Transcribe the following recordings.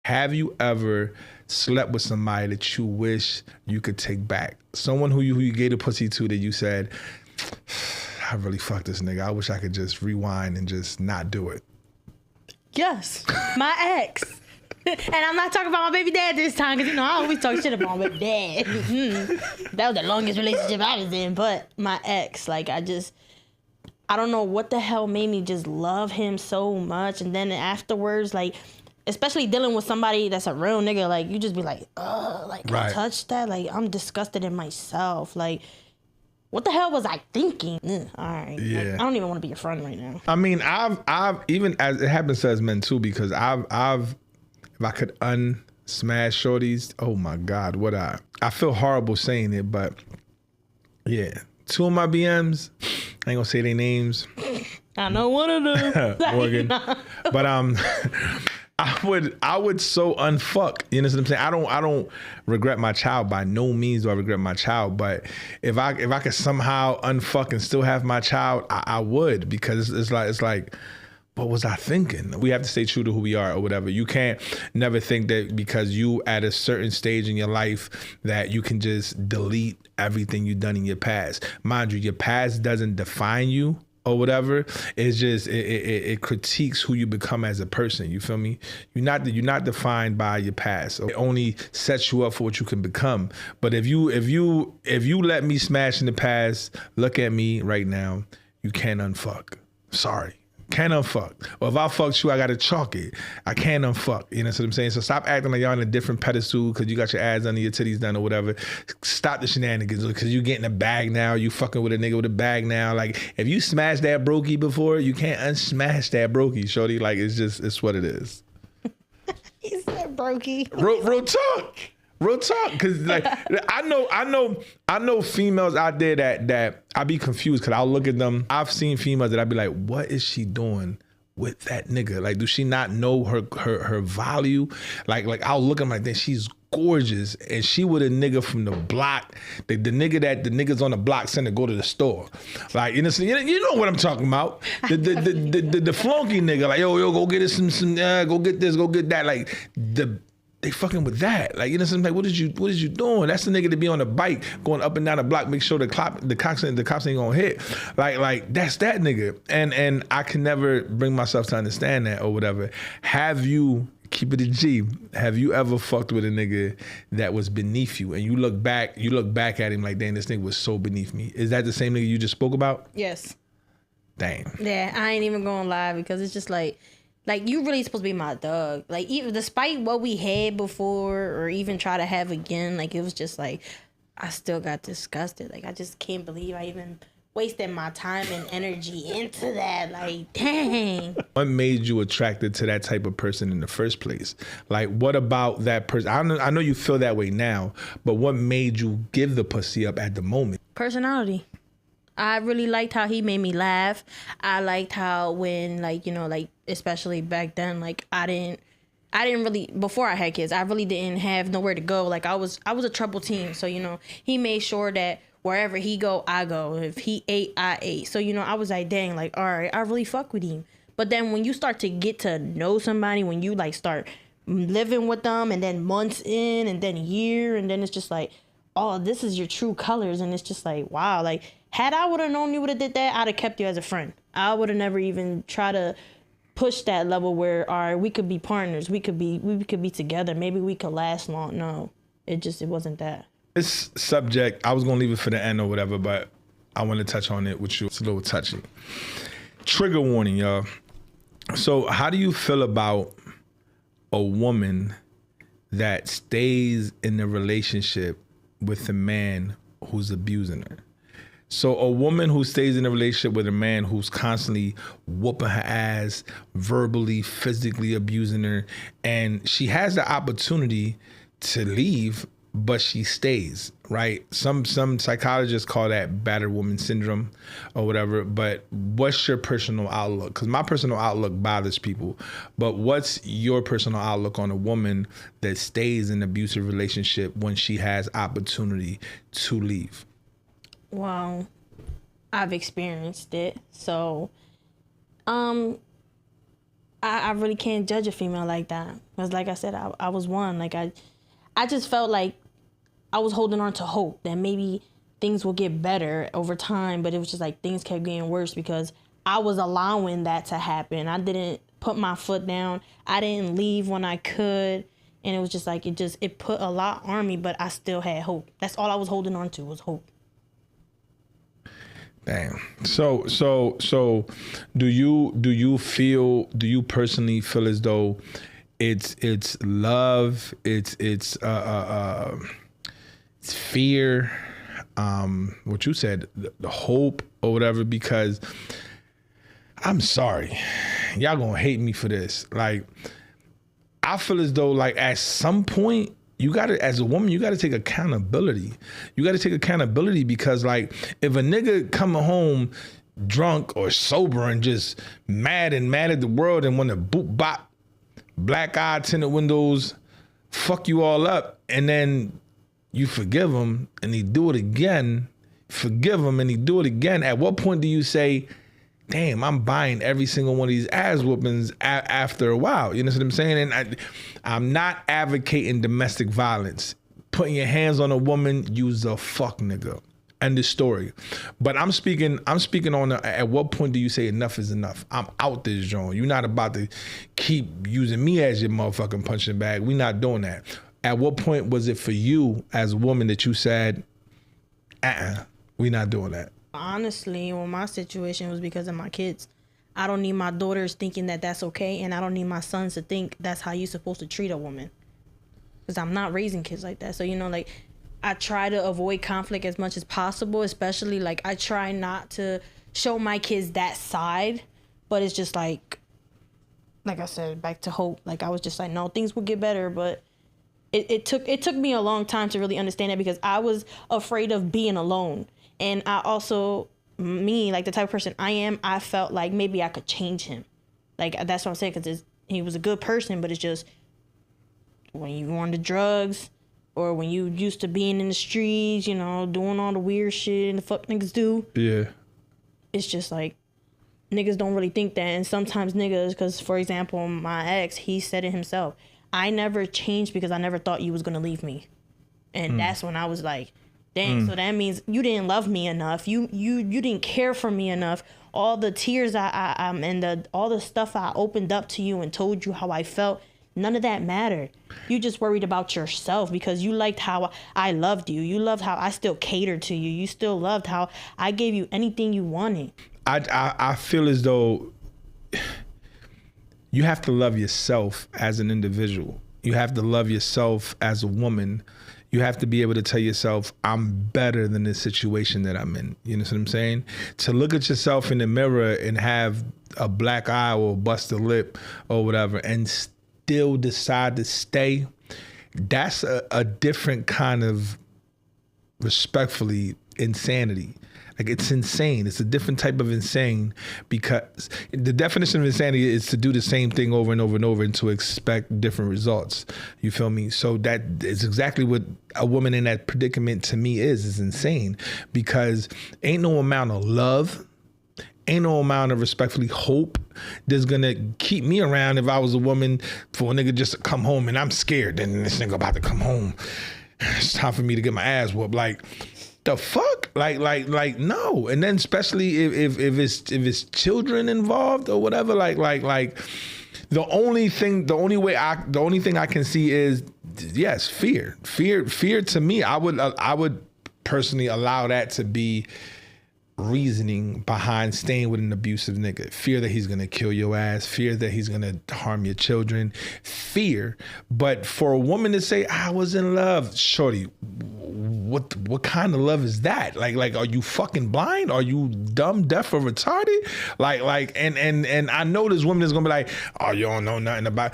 Have you ever slept with somebody that you wish you could take back? Someone who you gave the pussy to that you said, I really fucked this nigga. I wish I could just rewind and just not do it. Yes, my ex. And I'm not talking about my baby dad this time because, I always talk shit about my baby dad. That was the longest relationship I was in. But my ex, I don't know what the hell made me just love him so much. And then afterwards, especially dealing with somebody that's a real nigga, you just be like, ugh, right. I touched that. I'm disgusted in myself. What the hell was I thinking? All right. Yeah. I don't even want to be your friend right now. I mean, I've even as it happens to us men too, because I've if I could unsmash shorties, oh my God, I feel horrible saying it, but yeah. 2 of my BMs, I ain't gonna say their names. I know one of them. Morgan. But I would so unfuck. You know what I'm saying? I don't regret my child. By no means do I regret my child. But if I could somehow unfuck and still have my child, I would, because it's like, what was I thinking? We have to stay true to who we are or whatever. You can't never think that because you at a certain stage in your life that you can just delete everything you've done in your past. Mind you, your past doesn't define you or whatever. It's just it critiques who you become as a person. You feel me? You're not defined by your past. It only sets you up for what you can become. But if you let me smash in the past, look at me right now. You can't unfuck. Sorry. Can't unfuck. Or if I fucked you, I gotta chalk it. I can't unfuck. You know what I'm saying? So stop acting like you're on a different pedestal because you got your ass under your titties done or whatever. Stop the shenanigans because you getting a bag now. You fucking with a nigga with a bag now. If you smashed that brokey before, you can't unsmash that brokey, shorty. It's what it is. He said brokey. Real talk. Real talk, because I know females out there that I be confused because I'll look at them. I've seen females that I'd be like, what is she doing with that nigga? Do she not know her value? I'll look at them like that. She's gorgeous, and she with a nigga from the block, the nigga that the niggas on the block send to go to the store. You know what I'm talking about? The flunky nigga, yo, go get us some go get this, go get that. They fucking with that. What is you doing? That's the nigga to be on the bike going up and down the block, make sure the cops ain't gonna hit. That's that nigga. And I can never bring myself to understand that or whatever. Have you, keep it a G, have you ever fucked with a nigga that was beneath you and you look back at him like, damn, this nigga was so beneath me? Is that the same nigga you just spoke about? Yes. Damn. Yeah, I ain't even gonna lie because it's just you really supposed to be my dog. Even despite what we had before or even try to have again, it was just I still got disgusted. I just can't believe I even wasted my time and energy into that. Dang. What made you attracted to that type of person in the first place? What about that person? I know you feel that way now, but what made you give the pussy up at the moment? Personality. I really liked how he made me laugh. I liked how when especially back then, I didn't really, before I had kids, I really didn't have nowhere to go. I was a troubled teen. So, he made sure that wherever he go, I go. If he ate, I ate. So, I was like, dang, all right, I really fuck with him. But then when you start to get to know somebody, when you start living with them and then months in and then a year, and then it's just oh, this is your true colors. And it's just wow, had I would have known you would have did that, I'd have kept you as a friend. I would have never even tried to push that level where, all right, we could be partners. We could be together. Maybe we could last long. No, it wasn't that. This subject, I was going to leave it for the end or whatever, but I want to touch on it with you. It's a little touchy. Trigger warning, y'all. So how do you feel about a woman that stays in a relationship with a man who's abusing her? So a woman who stays in a relationship with a man who's constantly whooping her ass, verbally, physically abusing her, and she has the opportunity to leave, but she stays, right? Some psychologists call that battered woman syndrome or whatever, but what's your personal outlook? Because my personal outlook bothers people, but what's your personal outlook on a woman that stays in an abusive relationship when she has opportunity to leave? Well, I've experienced it. So, I really can't judge a female like that. Because like I said, I was one. Like I just felt like I was holding on to hope that maybe things will get better over time. But it was just like things kept getting worse because I was allowing that to happen. I didn't put my foot down. I didn't leave when I could. And it was just like, it put a lot on me, but I still had hope. That's all I was holding on to was hope. Damn. So do you personally feel as though it's love, it's fear, what you said, the hope or whatever? Because I'm sorry, y'all gonna hate me for this. Like, I feel as though like at some point, you gotta, as a woman, you gotta take accountability. You gotta take accountability because like if a nigga coming home drunk or sober and just mad at the world and want to boot bop, black eye tinted windows, fuck you all up, and then you forgive him and he do it again, forgive him and he do it again, at what point do you say, damn, I'm buying every single one of these ass whoopings after a while? You know what I'm saying? And I'm not advocating domestic violence. Putting your hands on a woman, you's a fuck nigga. End of story. But I'm speaking on at what point do you say enough is enough? I'm out this joint. You're not about to keep using me as your motherfucking punching bag. We're not doing that. At what point was it for you as a woman that you said, we're not doing that? Honestly, well, my situation was because of my kids. I don't need my daughters thinking that that's okay, and I don't need my sons to think that's how you're supposed to treat a woman. Because I'm not raising kids like that. So, you know, like, I try to avoid conflict as much as possible, especially, like, I try not to show my kids that side. But it's just like I said, back to hope. Like, I was just like, no, things will get better. But it took me a long time to really understand that because I was afraid of being alone. And I also, like the type of person I am, I felt like maybe I could change him. Like, that's what I'm saying, because he was a good person, but it's just when you on the drugs or when you used to being in the streets, you know, doing all the weird shit and the fuck niggas do. Yeah. It's just like, niggas don't really think that. And sometimes niggas, because, for example, my ex, he said it himself, I never changed because I never thought you was going to leave me. And that's when I was like, dang, so that means you didn't love me enough. You didn't care for me enough. All the tears and all the stuff I opened up to you and told you how I felt, none of that mattered. You just worried about yourself because you liked how I loved you. You loved how I still catered to you. You still loved how I gave you anything you wanted. I feel as though you have to love yourself as an individual. You have to love yourself as a woman. You have to be able to tell yourself, I'm better than the situation that I'm in. You know what I'm saying? To look at yourself in the mirror and have a black eye or bust a lip or whatever and still decide to stay, that's a different kind of, respectfully, insanity. Like, it's insane. It's a different type of insane because the definition of insanity is to do the same thing over and over and over and to expect different results. You feel me? So that is exactly what a woman in that predicament to me is insane because ain't no amount of love, ain't no amount of respectfully hope that's gonna keep me around if I was a woman for a nigga just to come home and I'm scared. Then this nigga about to come home. It's time for me to get my ass whooped. Like, the fuck? Like no. And then especially if it's children involved or whatever, like the only thing I can see is, yes, fear to me. I would personally allow that to be reasoning behind staying with an abusive nigga. Fear that he's gonna kill your ass, fear that he's gonna harm your children, fear. But for a woman to say, I was in love, shorty, what kind of love is that? Like, are you fucking blind? Are you dumb, deaf, or retarded? Like, and I know this woman is gonna be like, oh, you don't know nothing about.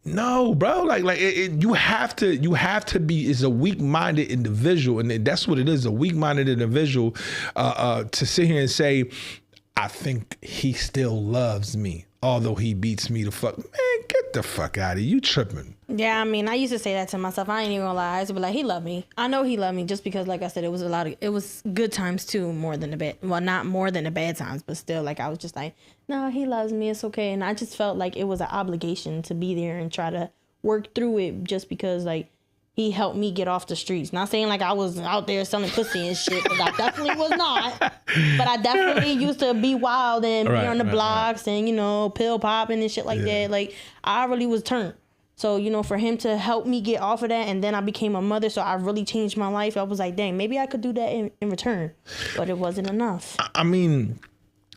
No, bro. You have to be is a weak-minded individual, and that's what it is. A weak-minded individual to sit here and say, I think he still loves me, although he beats me the fuck. Man, get the fuck out of here. You tripping. Yeah, I mean, I used to say that to myself. I ain't even gonna lie. I used to be like, he loved me. I know he loved me just because, like I said, it was good times too, more than the bad. Well, not more than the bad times, but still, like, I was just like, no, he loves me. It's okay. And I just felt like it was an obligation to be there and try to work through it just because, like, he helped me get off the streets. Not saying like I was out there selling pussy and shit, because I definitely was not. But I definitely used to be wild and be on the blocks and, you know, pill popping and shit like that. Like, I really was turned. So, you know, for him to help me get off of that, and then I became a mother, so I really changed my life. I was like, dang, maybe I could do that in return. But it wasn't enough. I mean,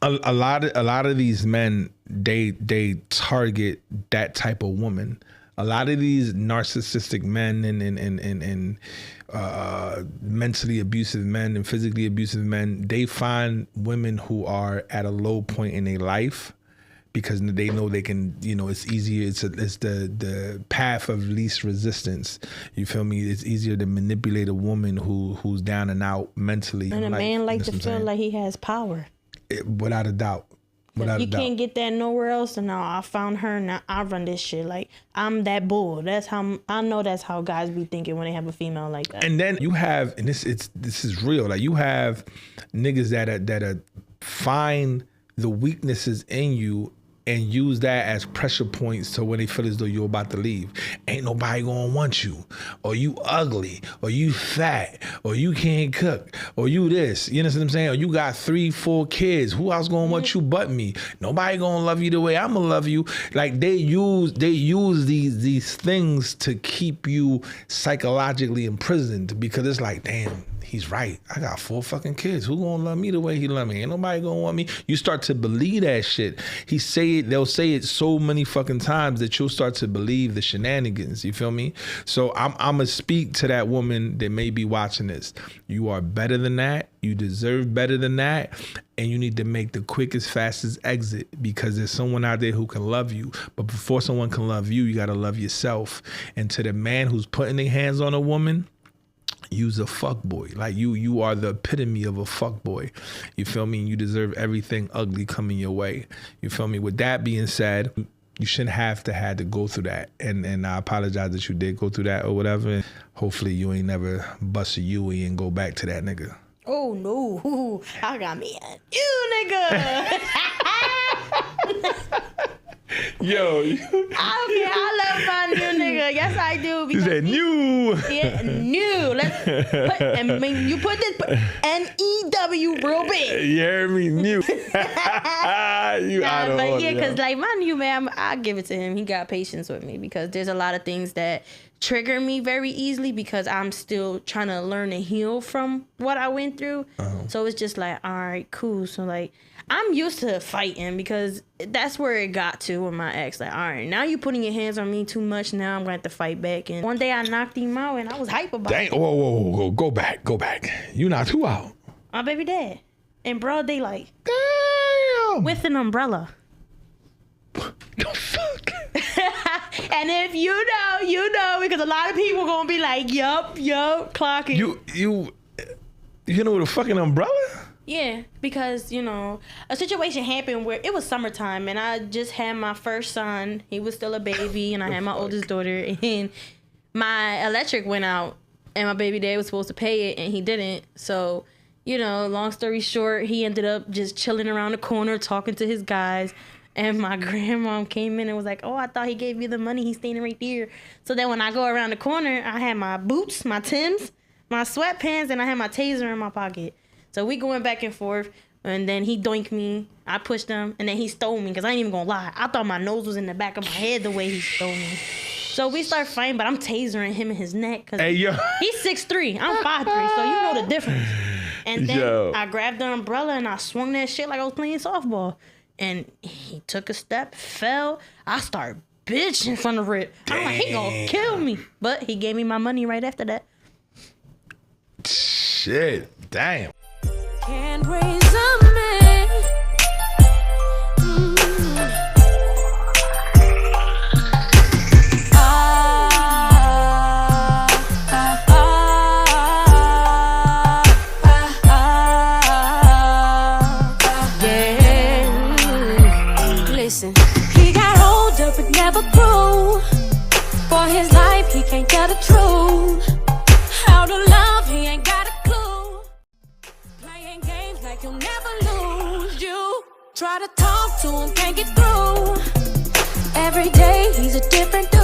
a lot of these men, they target that type of woman. A lot of these narcissistic men and mentally abusive men and physically abusive men, they find women who are at a low point in their life because they know they can, you know, it's easier. It's the path of least resistance. You feel me? It's easier to manipulate a woman who's down and out mentally. And a man like to feel like he has power. Without a doubt. You can't get that nowhere else. And now I found her. Now I run this shit. Like, I'm that bull. That's how I know. That's how guys be thinking when they have a female like that. And then you have, and this is real. Like, you have niggas that find the weaknesses in you and use that as pressure points so when they feel as though you're about to leave. Ain't nobody gonna want you, or you ugly, or you fat, or you can't cook, or you this. You know what I'm saying? Or you got 3-4 kids. Who else gonna want you but me? Nobody gonna love you the way I'm gonna love you. Like, they use these things to keep you psychologically imprisoned, because it's like, damn, he's right. I got 4 fucking kids. Who gonna love me the way he love me? Ain't nobody gonna want me. You start to believe that shit. They'll say it so many fucking times that you'll start to believe the shenanigans. You feel me? So I'm gonna speak to that woman that may be watching this. You are better than that. You deserve better than that. And you need to make the quickest, fastest exit, because there's someone out there who can love you. But before someone can love you, you gotta love yourself. And to the man who's putting their hands on a woman, you's a fuckboy. Like, you are the epitome of a fuckboy. You feel me? You deserve everything ugly coming your way. You feel me? With that being said, you shouldn't have to go through that. And I apologize that you did go through that or whatever. Hopefully you ain't never bust a Yui and go back to that nigga. Oh no, I got me a new nigga. Yo, I love my new nigga. Yes, I do. You said new. Yeah, new. Let's put, and when you put this N-E-W real big. You heard me? New. Because like my new man, I give it to him. He got patience with me, because there's a lot of things that trigger me very easily, because I'm still trying to learn and heal from what I went through. So it's just like, all right, cool. So like, I'm used to fighting, because that's where it got to with my ex. Like, all right, now you putting your hands on me too much. Now I'm going to have to fight back. And one day I knocked him out, and I was hype about it. Whoa. Go back. You knocked who out? My baby dad. In broad daylight. Damn. With an umbrella. The fuck? And if you know, because a lot of people going to be like, yup, clocking. You know with a fucking umbrella? Yeah, because, you know, a situation happened where it was summertime, and I just had my first son. He was still a baby, and I had my oldest daughter, and my electric went out, and my baby dad was supposed to pay it, and he didn't. So, you know, long story short, he ended up just chilling around the corner talking to his guys, and my grandmom came in and was like, oh, I thought he gave you the money. He's standing right there. So then when I go around the corner, I had my boots, my Timbs, my sweatpants, and I had my taser in my pocket. So we going back and forth, and then he doinked me. I pushed him, and then he stole me, because I ain't even gonna lie. I thought my nose was in the back of my head the way he stole me. So we start fighting, but I'm tasering him in his neck, because he's 6'3". I'm 5'3", so you know the difference. And then I grabbed the umbrella, and I swung that shit like I was playing softball. And he took a step, fell. I started bitching from the rip. I'm like, he gonna kill me. But he gave me my money right after that. Shit, damn. Can't raise a man. Listen, he got older but never grew. For his ain't tell the truth. How to love, he ain't got a clue. Playing games like you'll never lose. You try to talk to him, can't get through. Every day he's a different dude.